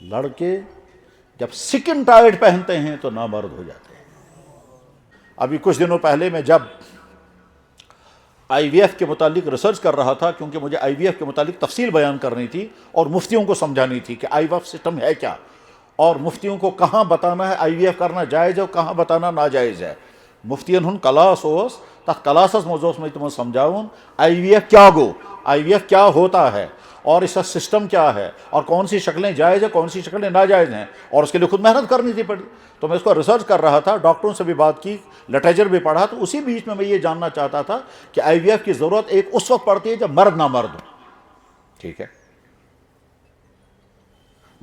لڑکے جب سکن ٹائٹ پہنتے ہیں تو نامرد ہو جاتے ہیں۔ ابھی کچھ دنوں پہلے میں جب آئی وی ایف کے متعلق ریسرچ کر رہا تھا، کیونکہ مجھے آئی وی ایف کے متعلق تفصیل بیان کرنی تھی اور مفتیوں کو سمجھانی تھی کہ آئی وی ایف سسٹم ہے کیا، اور مفتیوں کو کہاں بتانا ہے آئی وی ایف کرنا جائز ہے اور کہاں بتانا ناجائز ہے۔ مفتین ہن کلاس اوس تک کلاسس موضوع میں تمہیں سمجھاؤں آئی وی ایف کیا گو، آئی وی ایف کیا ہوتا ہے اور اس کا سسٹم کیا ہے اور کون سی شکلیں جائز ہیں کون سی شکلیں ناجائز ہیں، اور اس کے لیے خود محنت کرنی تھی پڑی۔ تو میں اس کو ریسرچ کر رہا تھا، ڈاکٹروں سے بھی بات کی، لٹریچر بھی پڑھا، تو اسی بیچ میں یہ جاننا چاہتا تھا کہ آئی وی ایف کی ضرورت ایک اس وقت پڑتی ہے جب مرد نامرد ہو، ٹھیک ہے،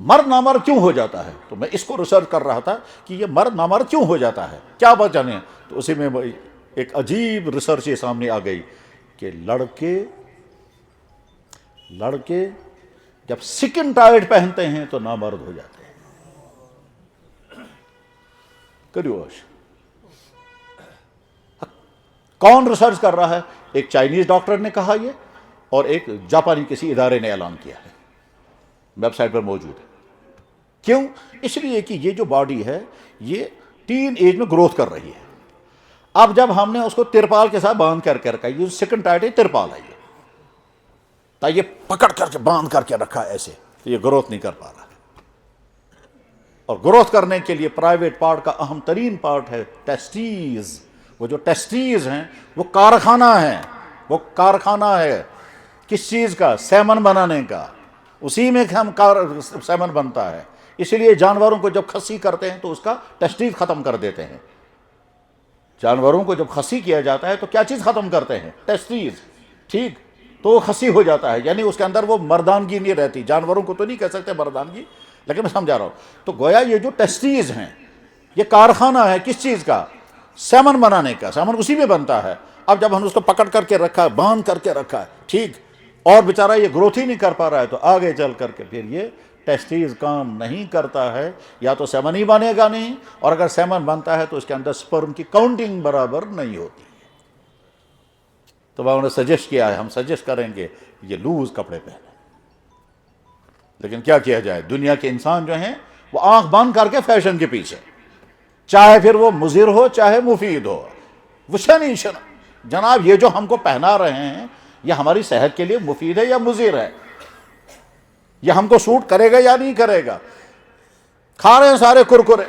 مرد نامرد کیوں ہو جاتا ہے؟ تو میں اس کو ریسرچ کر رہا تھا کہ یہ مرد نامرد کیوں ہو جاتا ہے، کیا بات جانے۔ تو اسی میں ایک عجیب ریسرچ یہ سامنے آ گئی کہ لڑکے جب سکن ٹائٹ پہنتے ہیں تو نامرد ہو جاتے ہیں۔ کریوش کون ریسرچ کر رہا ہے؟ ایک چائنیز ڈاکٹر نے کہا یہ، اور ایک جاپانی کسی ادارے نے اعلان کیا ہے، ویب سائٹ پر موجود ہے۔ کیوں؟ اس لیے کہ یہ جو باڈی ہے یہ ٹین ایج میں گروتھ کر رہی ہے۔ اب جب ہم نے اس کو ترپال کے ساتھ باندھ کر کے رکھا، یہ سکن ٹائٹ ہے، ترپال ہے یہ، تا یہ پکڑ کر کے باندھ کر کے رکھا ایسے، تو یہ گروتھ نہیں کر پا رہا۔ اور گروتھ کرنے کے لیے پرائیویٹ پارٹ کا اہم ترین پارٹ ہے ٹیسٹیز۔ وہ جو ٹیسٹیز ہیں وہ کارخانہ ہے کس چیز کا؟ سیمن بنانے کا، اسی میں ہم سیمن بنتا ہے۔ اسی لیے جانوروں کو جب خصی کرتے ہیں تو اس کا ٹیسٹیز ختم کر دیتے ہیں۔ جانوروں کو جب خصی کیا جاتا ہے تو کیا چیز ختم کرتے ہیں؟ ٹیسٹیز، ٹھیک، تو وہ خصی ہو جاتا ہے، یعنی اس کے اندر وہ مردانگی نہیں رہتی۔ جانوروں کو تو نہیں کہہ سکتے مردانگی، لیکن میں سمجھا رہا ہوں۔ تو گویا یہ جو ٹیسٹیز ہیں یہ کارخانہ ہے کس چیز کا؟ سیمن بنانے کا، سیمن اسی میں بنتا ہے۔ اب جب ہم اس کو پکڑ کر کے رکھا ہے، باندھ کر کے رکھا ہے، ٹھیک، اور بیچارہ یہ گروتھ ہی نہیں کر پا رہا ہے، تو آگے چل کر کے پھر یہ ٹیسٹیز کام نہیں کرتا ہے، یا تو سیمن ہی بنے گا نہیں، اور اگر سیمن بنتا ہے تو اس کے اندر سپرم کی کاؤنٹنگ برابر نہیں ہوتی ہے۔ تو انہوں نے سجیسٹ کیا ہے، ہم سجیسٹ کریں گے یہ لوز کپڑے پہنے۔ لیکن کیا کیا جائے، دنیا کے انسان جو ہیں وہ آنکھ بند کر کے فیشن کے پیچھے، چاہے پھر وہ مضر ہو چاہے مفید ہو، جناب یہ جو ہم کو پہنا رہے ہیں یہ ہماری صحت کے لیے مفید ہے یا مضر ہے، یہ ہم کو سوٹ کرے گا یا نہیں کرے گا۔ کھا رہے ہیں سارے کرکرے،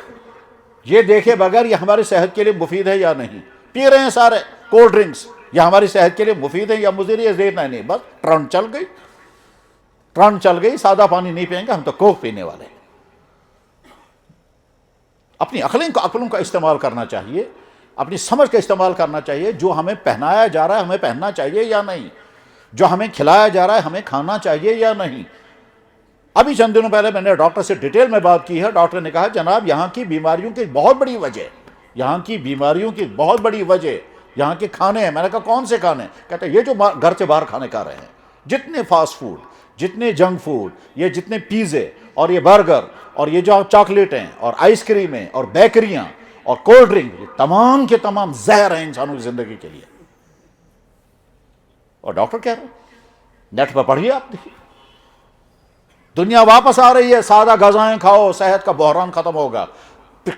یہ دیکھے بغیر یہ ہماری صحت کے لیے مفید ہے یا نہیں۔ پی رہے ہیں سارے کولڈ ڈرنکس، یہ ہماری صحت کے لیے مفید ہے یا مضر ہے، یہ دیکھنا نہیں، بس ٹرن چل گئی، سادہ پانی نہیں پئیں گے، ہم تو کوک پینے والے ہیں۔ اپنی عقلوں کا استعمال کرنا چاہیے، اپنی سمجھ کا استعمال کرنا چاہیے۔ جو ہمیں پہنایا جا رہا ہے ہمیں پہننا چاہیے یا نہیں، جو ہمیں کھلایا جا رہا ہے ہمیں کھانا چاہیے یا نہیں۔ ابھی چند دنوں پہلے میں نے ڈاکٹر سے ڈیٹیل میں بات کی ہے، ڈاکٹر نے کہا جناب یہاں کی بیماریوں کی بہت بڑی وجہ یہاں کے کھانے ہیں۔ میں نے کہا کون سے کھانے؟ کہتے ہیں یہ جو گھر سے باہر کھانے کھا رہے ہیں، جتنے فاسٹ فوڈ، جتنے جنک فوڈ، یہ جتنے پیزے اور یہ برگر اور یہ جو چاکلیٹیں اور آئس کریمیں اور بیکریاں اور کولڈ ڈرنک، یہ تمام کے تمام زہر ہیں انسانوں کی زندگی کے لیے۔ اور ڈاکٹر کہہ رہے ہیں، نیٹ پر پڑھیے آپ، دیکھیے دنیا واپس آ رہی ہے، سادہ غذائیں کھاؤ، صحت کا بحران ختم ہوگا۔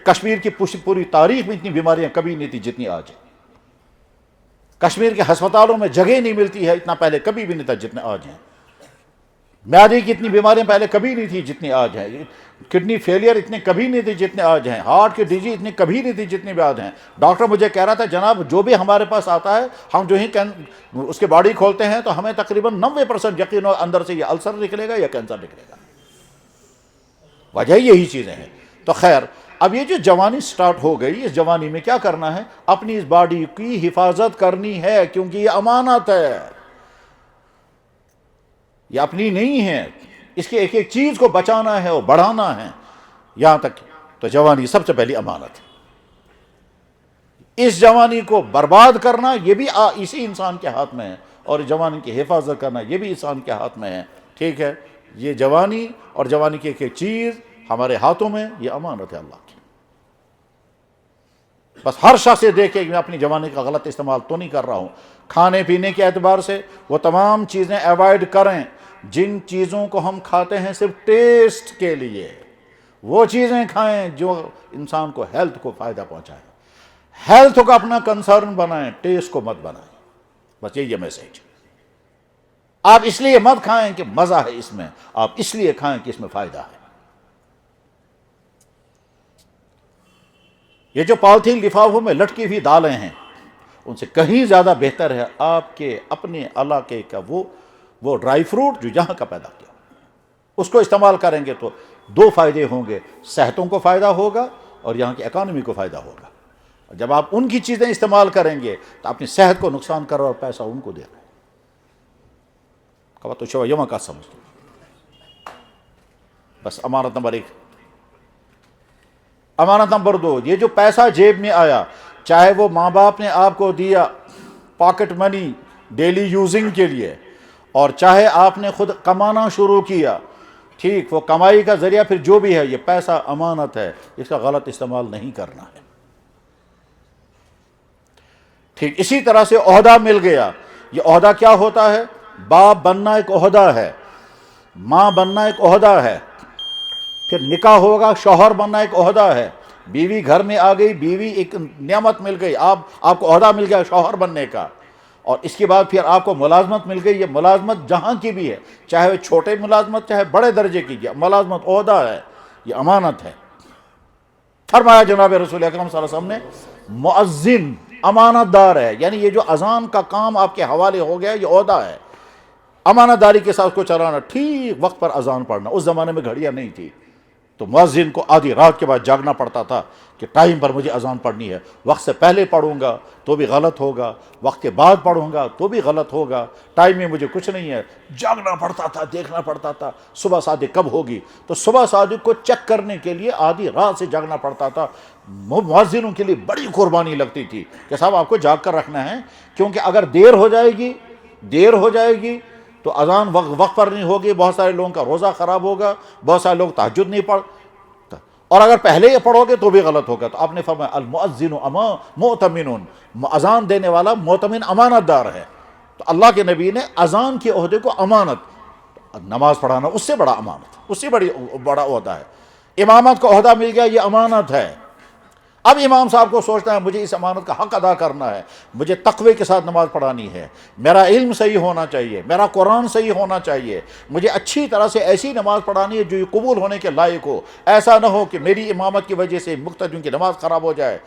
کشمیر کی پوری تاریخ میں اتنی بیماریاں کبھی نہیں تھی جتنی آج ہیں۔ کشمیر کے ہسپتالوں میں جگہ نہیں ملتی ہے، اتنا پہلے کبھی بھی نہیں تھا جتنے آج ہیں۔ معدے کی اتنی بیماریاں پہلے کبھی نہیں تھی جتنی آج ہیں۔ کڈنی فیلئر اتنے کبھی نہیں تھے جتنے آج ہیں۔ ہارٹ کی ڈیزیز اتنی کبھی نہیں تھی جتنی بھی آج ہیں۔ ڈاکٹر مجھے کہہ رہا تھا جناب جو بھی ہمارے پاس آتا ہے ہم جو ہی اس کے باڈی کھولتے ہیں تو ہمیں تقریباً 90% یقین ہو اندر سے یہ السر نکلے گا یا کینسر نکلے گا۔ وجہ یہی چیزیں ہیں۔ تو خیر، اب یہ جو جوانی سٹارٹ ہو گئی، اس جوانی میں کیا کرنا ہے؟ اپنی اس باڈی کی حفاظت کرنی ہے، کیونکہ یہ امانت ہے، یہ اپنی نہیں ہے۔ اس کے ایک ایک چیز کو بچانا ہے اور بڑھانا ہے، یہاں تک تو جوانی سب سے پہلی امانت ہے۔ اس جوانی کو برباد کرنا یہ بھی اسی انسان کے ہاتھ میں ہے، اور جوانی کی حفاظت کرنا یہ بھی انسان کے ہاتھ میں ہے، ٹھیک ہے۔ یہ جوانی اور جوانی کی ایک ایک چیز ہمارے ہاتھوں میں، یہ امانت ہے اللہ کی۔ بس ہر شخص سے دیکھے کہ میں اپنی جوانی کا غلط استعمال تو نہیں کر رہا ہوں۔ کھانے پینے کے اعتبار سے وہ تمام چیزیں ایوائڈ کریں جن چیزوں کو ہم کھاتے ہیں صرف ٹیسٹ کے لیے۔ وہ چیزیں کھائیں جو انسان کو ہیلتھ کو فائدہ پہنچائیں، ہیلتھ کو اپنا کنسرن بنائیں، ٹیسٹ کو مت بنائیں، بس یہی ہے میسج۔ آپ اس لیے مت کھائیں کہ مزہ ہے اس میں، آپ اس لیے کھائیں کہ اس میں فائدہ ہے۔ یہ جو پالیتھین لفافوں میں لٹکی ہوئی دالیں ہیں، ان سے کہیں زیادہ بہتر ہے آپ کے اپنے علاقے کا وہ ڈرائی فروٹ جو یہاں کا پیدا کیا، اس کو استعمال کریں گے تو دو فائدے ہوں گے، صحتوں کو فائدہ ہوگا اور یہاں کی اکانومی کو فائدہ ہوگا۔ جب آپ ان کی چیزیں استعمال کریں گے تو اپنی صحت کو نقصان کر رہے اور پیسہ ان کو دے رہے ہیں۔ تو شو یما کا سمجھ بس۔ امانت نمبر 1۔ امانت نمبر 2، یہ جو پیسہ جیب میں آیا، چاہے وہ ماں باپ نے آپ کو دیا پاکٹ منی ڈیلی یوزنگ کے لیے، اور چاہے آپ نے خود کمانا شروع کیا، ٹھیک، وہ کمائی کا ذریعہ پھر جو بھی ہے، یہ پیسہ امانت ہے، اس کا غلط استعمال نہیں کرنا ہے۔ ٹھیک اسی طرح سے عہدہ مل گیا، یہ عہدہ کیا ہوتا ہے؟ باپ بننا ایک عہدہ ہے، ماں بننا ایک عہدہ ہے، پھر نکاح ہوگا، شوہر بننا ایک عہدہ ہے، بیوی گھر میں آ گئی، بیوی ایک نعمت مل گئی، آپ کو عہدہ مل گیا شوہر بننے کا، اور اس کے بعد پھر آپ کو ملازمت مل گئی۔ یہ ملازمت جہاں کی بھی ہے، چاہے وہ چھوٹے ملازمت چاہے بڑے درجے کی، ملازمت عہدہ ہے، یہ امانت ہے۔ فرمایا جناب رسول اکرم صلی اللہ علیہ وسلم نے، مؤذن امانت دار ہے، یعنی یہ جو اذان کا کام آپ کے حوالے ہو گیا یہ عہدہ ہے، امانت داری کے ساتھ کو چلانا، ٹھیک وقت پر اذان پڑھنا۔ اس زمانے میں گھڑیاں نہیں تھی تو مؤذن کو آدھی رات کے بعد جاگنا پڑتا تھا کہ ٹائم پر مجھے اذان پڑھنی ہے، وقت سے پہلے پڑھوں گا تو بھی غلط ہوگا، وقت کے بعد پڑھوں گا تو بھی غلط ہوگا، ٹائم میں مجھے کچھ نہیں ہے، جاگنا پڑتا تھا، دیکھنا پڑتا تھا صبح صادق کب ہوگی، تو صبح صادق کو چیک کرنے کے لیے آدھی رات سے جاگنا پڑتا تھا۔ مؤذنوں کے لیے بڑی قربانی لگتی تھی کہ صاحب آپ کو جاگ کر رکھنا ہے، کیونکہ اگر دیر ہو جائے گی تو اذان وقت پر نہیں ہوگی، بہت سارے لوگوں کا روزہ خراب ہوگا، بہت سارے لوگ تہجد نہیں پڑھتے، اور اگر پہلے یہ پڑھو گے تو بھی غلط ہوگا۔ تو آپ نے فرمایا المؤذن مؤتمن، اذان دینے والا مؤتمن امانت دار ہے۔ تو اللہ کے نبی نے اذان کے عہدے کو امانت، نماز پڑھانا اس سے بڑا امانت، اس سے بڑا عہدہ ہے۔ امامت کا عہدہ مل گیا، یہ امانت ہے۔ اب امام صاحب کو سوچنا ہے مجھے اس امانت کا حق ادا کرنا ہے، مجھے تقوی کے ساتھ نماز پڑھانی ہے، میرا علم صحیح ہونا چاہیے، میرا قرآن صحیح ہونا چاہیے، مجھے اچھی طرح سے ایسی نماز پڑھانی ہے جو یہ قبول ہونے کے لائق ہو۔ ایسا نہ ہو کہ میری امامت کی وجہ سے مقتدیوں کی نماز خراب ہو جائے۔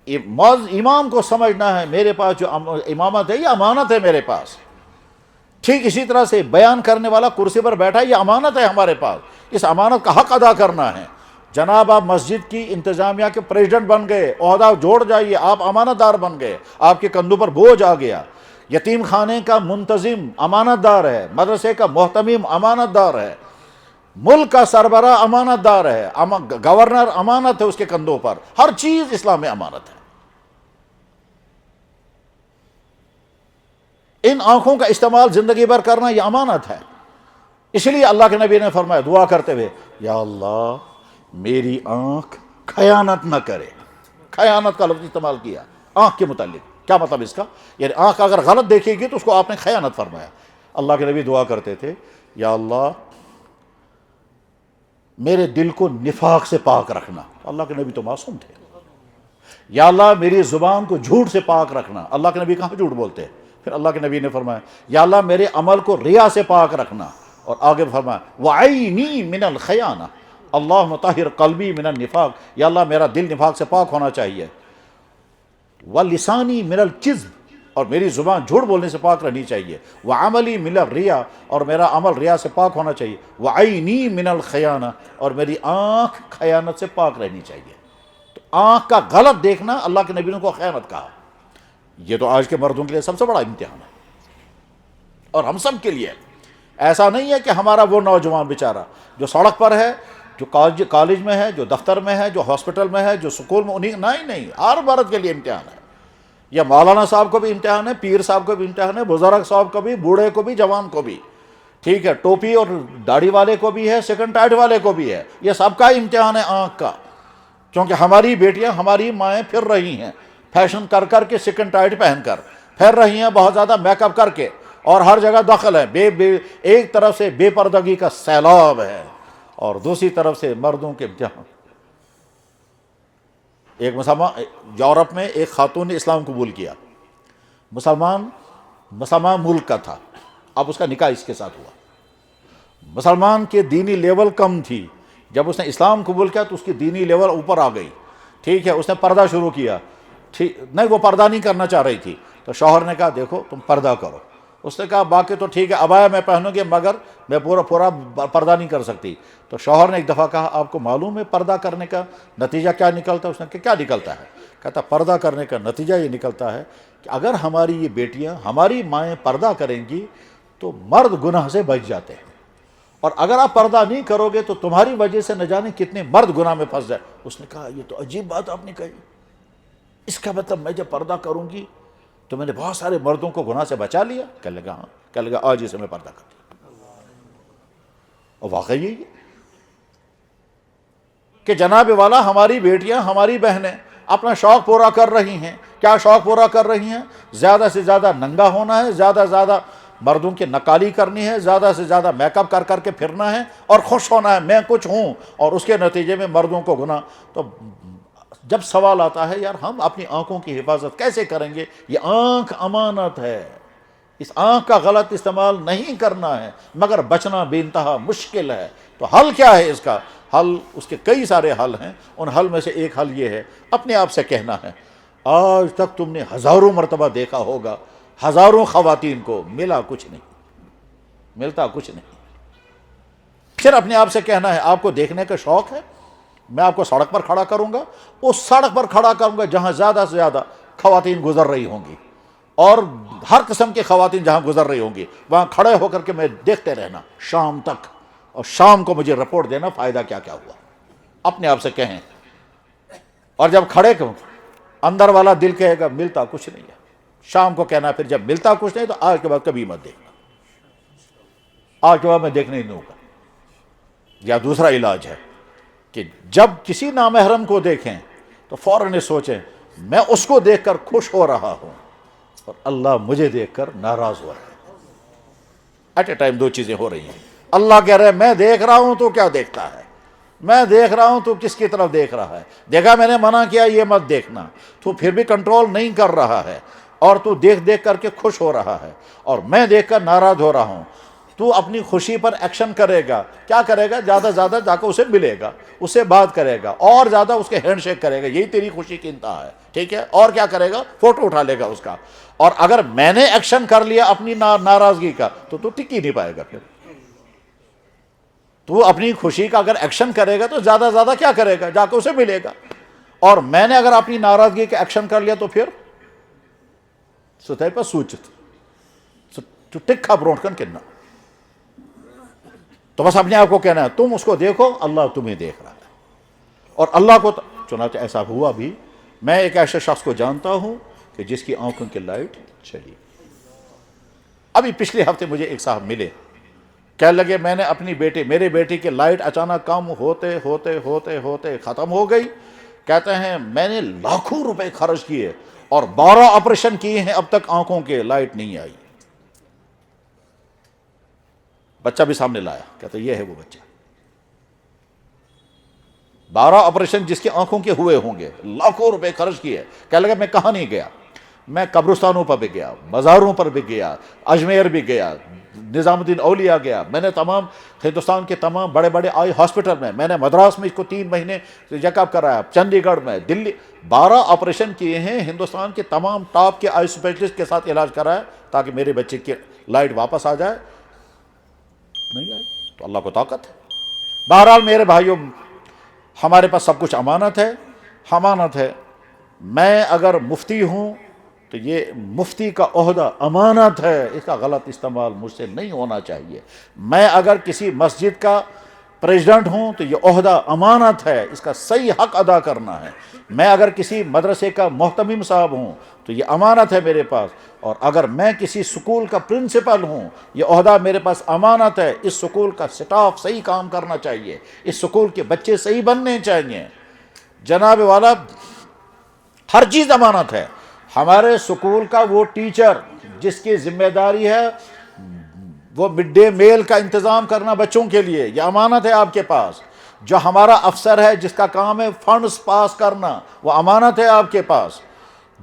امام کو سمجھنا ہے میرے پاس جو امامت ہے یہ امانت ہے میرے پاس۔ ٹھیک اسی طرح سے بیان کرنے والا کرسی پر بیٹھا ہے، یہ امانت ہے ہمارے پاس، اس امانت کا حق ادا کرنا ہے۔ جناب آپ مسجد کی انتظامیہ کے پریزیڈنٹ بن گئے، عہدہ جوڑ جائیے، آپ امانت دار بن گئے، آپ کے کندھوں پر بوجھ آ گیا۔ یتیم خانے کا منتظم امانت دار ہے، مدرسے کا محتمم امانت دار ہے، ملک کا سربراہ امانت دار ہے، گورنر امانت ہے اس کے کندھوں پر، ہر چیز اسلام میں امانت ہے۔ ان آنکھوں کا استعمال زندگی بھر کرنا یہ امانت ہے۔ اس لیے اللہ کے نبی نے فرمایا دعا کرتے ہوئے، یا اللہ میری آنکھ خیانت نہ کرے۔ خیانت کا لفظ استعمال کیا آنکھ کے متعلق، کیا مطلب اس کا؟ یعنی آنکھ اگر غلط دیکھے گی تو اس کو آپ نے خیانت فرمایا۔ اللہ کے نبی دعا کرتے تھے، یا اللہ میرے دل کو نفاق سے پاک رکھنا، اللہ کے نبی تو معصوم تھے۔ یا اللہ میری زبان کو جھوٹ سے پاک رکھنا، اللہ کے نبی کہاں جھوٹ بولتے؟ پھر اللہ کے نبی نے فرمایا، یا اللہ میرے عمل کو ریا سے پاک رکھنا، اور آگے فرمایا وعینی من الخیانہ، اللہم طہر قلبی من النفاق، یا اللہ میرا دل نفاق سے پاک ہونا چاہیے، ولسانی من الکذب، اور میری زبان جھوٹ بولنے سے پاک رہنی چاہیے، وعملی من الریا، اور میرا عمل ریا سے پاک ہونا چاہیے، وعینی من الخیانہ، اور میری آنکھ خیانت سے پاک رہنی چاہیے۔ تو آنکھ کا غلط دیکھنا اللہ کے نبی نے کو خیانت کہا۔ یہ تو آج کے مردوں کے لیے سب سے بڑا امتحان ہے، اور ہم سب کے لیے۔ ایسا نہیں ہے کہ ہمارا وہ نوجوان بیچارہ جو سڑک پر ہے، جو کالج میں ہے، جو دفتر میں ہے، جو ہاسپٹل میں ہے، جو سکول میں، انہیں نہیں، ہر مرد کے لیے امتحان ہے۔ یا مولانا صاحب کو بھی امتحان ہے، پیر صاحب کو بھی امتحان ہے، بزرگ صاحب کو بھی، بوڑھے کو بھی، جوان کو بھی، ٹھیک ہے، ٹوپی اور داڑھی والے کو بھی ہے، سیکنڈ ٹائٹ والے کو بھی ہے۔ یہ سب کا امتحان ہے آنکھ کا، کیونکہ ہماری بیٹیاں، ہماری مائیں پھر رہی ہیں فیشن کر کے، سیکنڈ ٹائٹ پہن کر پھر رہی ہیں، بہت زیادہ میک اپ کر کے، اور ہر جگہ دخل ہے، ایک طرف سے بے پردگی کا سیلاب ہے، اور دوسری طرف سے مردوں کے جہاں ایک مسلمان یورپ میں ایک خاتون نے اسلام قبول کیا، مسلمان ملک کا تھا، اب اس کا نکاح اس کے ساتھ ہوا۔ مسلمان کے دینی لیول کم تھی، جب اس نے اسلام قبول کیا تو اس کی دینی لیول اوپر آ گئی، ٹھیک ہے، اس نے پردہ شروع کیا، نہیں وہ پردہ نہیں کرنا چاہ رہی تھی، تو شوہر نے کہا دیکھو تم پردہ کرو، اس نے کہا باقی تو ٹھیک ہے عبایا میں پہنوں گی مگر میں پورا پردہ نہیں کر سکتی۔ تو شوہر نے ایک دفعہ کہا آپ کو معلوم ہے پردہ کرنے کا نتیجہ کیا نکلتا ہے؟ اس نے کہا کیا نکلتا ہے؟ کہتا پردہ کرنے کا نتیجہ یہ نکلتا ہے کہ اگر ہماری یہ بیٹیاں ہماری مائیں پردہ کریں گی تو مرد گناہ سے بچ جاتے ہیں، اور اگر آپ پردہ نہیں کرو گے تو تمہاری وجہ سے نہ جانے کتنے مرد گناہ میں پھنس جائے۔ اس نے کہا یہ تو عجیب بات آپ نے کہی، اس کا مطلب میں جب پردہ کروں گی تو میں نے بہت سارے مردوں کو گناہ سے بچا لیا؟ کہنے لگا ہاں، کہنے لگا آج اسے میں پردہ کر دیا۔ اور واقعی یہی ہے کہ جناب والا ہماری بیٹیاں ہماری بہنیں اپنا شوق پورا کر رہی ہیں۔ کیا شوق پورا کر رہی ہیں؟ زیادہ سے زیادہ ننگا ہونا ہے، زیادہ سے زیادہ مردوں کی نقالی کرنی ہے، زیادہ سے زیادہ میک اپ کر کے پھرنا ہے اور خوش ہونا ہے میں کچھ ہوں، اور اس کے نتیجے میں مردوں کو گناہ۔ تو جب سوال آتا ہے یار ہم اپنی آنکھوں کی حفاظت کیسے کریں گے؟ یہ آنکھ امانت ہے، اس آنکھ کا غلط استعمال نہیں کرنا ہے، مگر بچنا بے انتہا مشکل ہے۔ تو حل کیا ہے اس کا؟ حل، اس کے کئی سارے حل ہیں، ان حل میں سے ایک حل یہ ہے اپنے آپ سے کہنا ہے آج تک تم نے ہزاروں مرتبہ دیکھا ہوگا ہزاروں خواتین کو، ملا کچھ نہیں، ملتا کچھ نہیں۔ پھر اپنے آپ سے کہنا ہے آپ کو دیکھنے کا شوق ہے، میں آپ کو سڑک پر کھڑا کروں گا، اس سڑک پر کھڑا کروں گا جہاں زیادہ سے زیادہ خواتین گزر رہی ہوں گی، اور ہر قسم کی خواتین جہاں گزر رہی ہوں گی وہاں کھڑے ہو کر کے میں دیکھتے رہنا شام تک، اور شام کو مجھے رپورٹ دینا فائدہ کیا کیا ہوا۔ اپنے آپ سے کہیں، اور جب کھڑے کو اندر والا دل کہے گا ملتا کچھ نہیں ہے، شام کو کہنا پھر جب ملتا کچھ نہیں تو آج کے بعد کبھی مت دیکھنا، آج کے بعد میں دیکھنے ہی دوں گا۔ یا دوسرا علاج ہے کہ جب کسی نامحرم کو دیکھیں تو فوراً یہ سوچیں میں اس کو دیکھ کر خوش ہو رہا ہوں اور اللہ مجھے دیکھ کر ناراض ہو رہا ہے۔ ایٹ اے ٹائم دو چیزیں ہو رہی ہیں، اللہ کہہ رہا ہے میں دیکھ رہا ہوں تو کیا دیکھتا ہے، میں دیکھ رہا ہوں تو کس کی طرف دیکھ رہا ہے، دیکھا میں نے منع کیا یہ مت دیکھنا، تو پھر بھی کنٹرول نہیں کر رہا ہے، اور تو دیکھ کر کے خوش ہو رہا ہے اور میں دیکھ کر ناراض ہو رہا ہوں۔ تو اپنی خوشی پر ایکشن کرے گا، کیا کرے گا؟ زیادہ سے زیادہ جا کے اسے ملے گا، اس سے بات کرے گا، اور زیادہ اس کے ہینڈ شیک کرے گا، یہی تیری خوشی کی انتہا ہے، ٹھیک ہے؟ اور کیا کرے گا؟ فوٹو اٹھا لے گا اس کا۔ اور اگر میں نے ایکشن کر لیا اپنی ناراضگی کا تو ٹک ہی نہیں پائے گا۔ پھر تو اپنی خوشی کا اگر ایکشن کرے گا تو زیادہ سے زیادہ کیا کرے گا؟ جا کے اسے ملے گا، اور میں نے اگر اپنی ناراضگی کا ایکشن کر لیا تو پھر سطح پر سوچت تو ٹکھا بروٹ کن کنا۔ تو بس اپنے آپ کو کہنا ہے تم اس کو دیکھو اللہ تمہیں دیکھ رہا ہے، اور اللہ کو چنانچہ ایسا ہوا بھی۔ میں ایک ایسے شخص کو جانتا ہوں کہ جس کی آنکھوں کی لائٹ چلی۔ ابھی پچھلے ہفتے مجھے ایک صاحب ملے، کہنے لگے میں نے اپنی میرے بیٹی کی لائٹ اچانک کم ہوتے ہوتے ہوتے ہوتے ختم ہو گئی، کہتے ہیں میں نے لاکھوں روپے خرچ کیے اور 12 آپریشن کیے ہیں اب تک آنکھوں کے لائٹ نہیں آئی۔ بچہ بھی سامنے لایا، کہتے یہ ہے وہ بچہ، 12 آپریشن جس کی آنکھوں کے ہوئے ہوں گے، لاکھوں روپے خرچ کیے۔ کہنے لگا میں کہاں نہیں گیا، میں قبرستانوں پر بھی گیا، مزاروں پر بھی گیا، اجمیر بھی گیا، نظام الدین اولیاء گیا، میں نے تمام ہندوستان کے تمام بڑے بڑے آئی ہاسپٹل میں نے مدراس میں اس کو 3 مہینے چیک اپ کرایا، چنڈی گڑھ میں، دلی، 12 آپریشن کیے ہیں، ہندوستان کے تمام ٹاپ کے آئی اسپیشلسٹ کے ساتھ علاج کرایا تاکہ میرے بچے کی لائٹ واپس آ جائے، نہیں آئی۔ تو اللہ کو طاقت ہے۔ بہرحال میرے بھائیوں، ہمارے پاس سب کچھ امانت ہے، امانت ہے۔ میں اگر مفتی ہوں تو یہ مفتی کا عہدہ امانت ہے، اس کا غلط استعمال مجھ سے نہیں ہونا چاہیے۔ میں اگر کسی مسجد کا پریزیڈنٹ ہوں تو یہ عہدہ امانت ہے، اس کا صحیح حق ادا کرنا ہے۔ میں اگر کسی مدرسے کا محتمم صاحب ہوں تو یہ امانت ہے میرے پاس، اور اگر میں کسی سکول کا پرنسپل ہوں یہ عہدہ میرے پاس امانت ہے۔ اس سکول کا سٹاف صحیح کام کرنا چاہیے، اس سکول کے بچے صحیح بننے چاہیے۔ جناب والا ہر چیز امانت ہے۔ ہمارے سکول کا وہ ٹیچر جس کی ذمہ داری ہے وہ مڈ ڈے میل کا انتظام کرنا بچوں کے لیے، یہ امانت ہے آپ کے پاس. جو ہمارا افسر ہے جس کا کام ہے فنڈز پاس کرنا، وہ امانت ہے آپ کے پاس.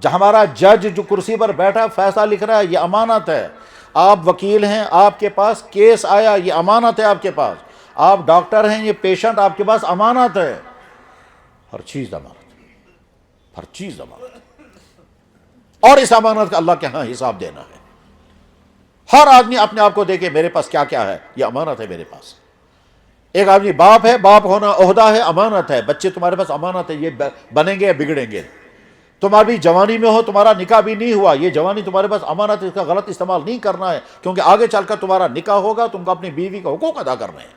جو ہمارا جج جو کرسی پر بیٹھا فیصلہ لکھ رہا ہے، یہ امانت ہے. آپ وکیل ہیں، آپ کے پاس کیس آیا، یہ امانت ہے آپ کے پاس. آپ ڈاکٹر ہیں، یہ پیشنٹ آپ کے پاس امانت ہے. ہر چیز امانت ہے، ہر چیز امانت ہے. اور اس امانت کا اللہ کے ہاں حساب دینا ہے. ہر آدمی اپنے آپ کو دیکھے میرے پاس کیا کیا ہے، یہ امانت ہے میرے پاس. ایک آدمی باپ ہے، باپ ہونا عہدہ ہے، امانت ہے. بچے تمہارے پاس امانت ہے، یہ بنیں گے یا بگڑیں گے. تم ابھی جوانی میں ہو، تمہارا نکاح بھی نہیں ہوا، یہ جوانی تمہارے پاس امانت ہے، اس کا غلط استعمال نہیں کرنا ہے، کیونکہ آگے چل کر تمہارا نکاح ہوگا، تم کو اپنی بیوی کا حقوق ادا کرنے ہیں.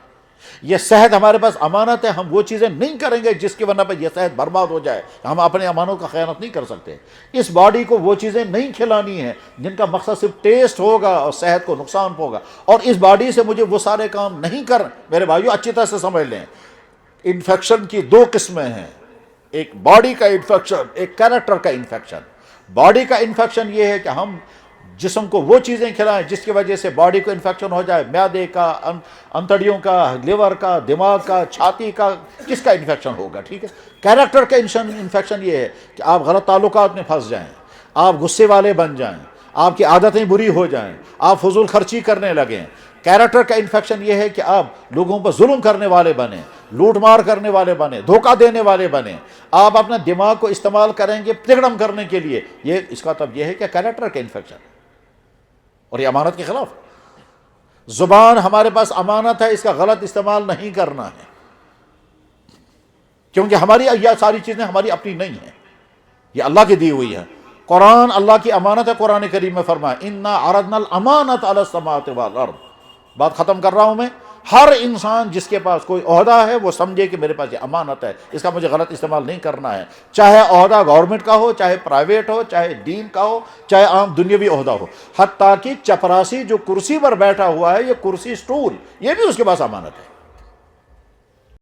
یہ صحت ہمارے پاس امانت ہے، ہم وہ چیزیں نہیں کریں گے جس کی وجہ پہ یہ صحت برباد ہو جائے. ہم اپنے امانوں کا خیانت نہیں کر سکتے. اس باڈی کو وہ چیزیں نہیں کھلانی ہیں جن کا مقصد صرف ٹیسٹ ہوگا اور صحت کو نقصان ہوگا. اور اس باڈی سے مجھے وہ سارے کام نہیں کر. میرے بھائیو اچھی طرح سے سمجھ لیں، انفیکشن کی دو قسمیں ہیں، ایک باڈی کا انفیکشن، ایک کیریکٹر کا انفیکشن. باڈی کا انفیکشن یہ ہے کہ ہم جسم کو وہ چیزیں کھلائیں جس کی وجہ سے باڈی کو انفیکشن ہو جائے. معدے کا، انتڑیوں کا، لیور کا، دماغ کا، چھاتی کا، کس کا انفیکشن ہوگا. ٹھیک ہے. کیریکٹر کا انفیکشن یہ ہے کہ آپ غلط تعلقات میں پھنس جائیں، آپ غصے والے بن جائیں، آپ کی عادتیں بری ہو جائیں، آپ فضول خرچی کرنے لگیں. کیریکٹر کا انفیکشن یہ ہے کہ آپ لوگوں پر ظلم کرنے والے بنیں، لوٹ مار کرنے والے بنیں، دھوکہ دینے والے بنیں. آپ اپنا دماغ کو استعمال کریں گے تگڑم کرنے کے لیے. یہ اس کا تب یہ ہے کہ کیریکٹر کا انفیکشن، اور یہ امانت کے خلاف. زبان ہمارے پاس امانت ہے، اس کا غلط استعمال نہیں کرنا ہے، کیونکہ ہماری یہ ساری چیزیں ہماری اپنی نہیں ہیں، یہ اللہ کی دی ہوئی ہے. قرآن اللہ کی امانت ہے. قرآن کریم میں فرمایا انا عرضنا الامانۃ علی السماوات والارض. بات ختم کر رہا ہوں میں. ہر انسان جس کے پاس کوئی عہدہ ہے وہ سمجھے کہ میرے پاس یہ امانت ہے، اس کا مجھے غلط استعمال نہیں کرنا ہے. چاہے عہدہ گورنمنٹ کا ہو، چاہے پرائیویٹ ہو، چاہے دین کا ہو، چاہے عام دنیاوی عہدہ ہو. حتیٰ کہ چپراسی جو کرسی پر بیٹھا ہوا ہے، یہ کرسی سٹول، یہ بھی اس کے پاس امانت ہے.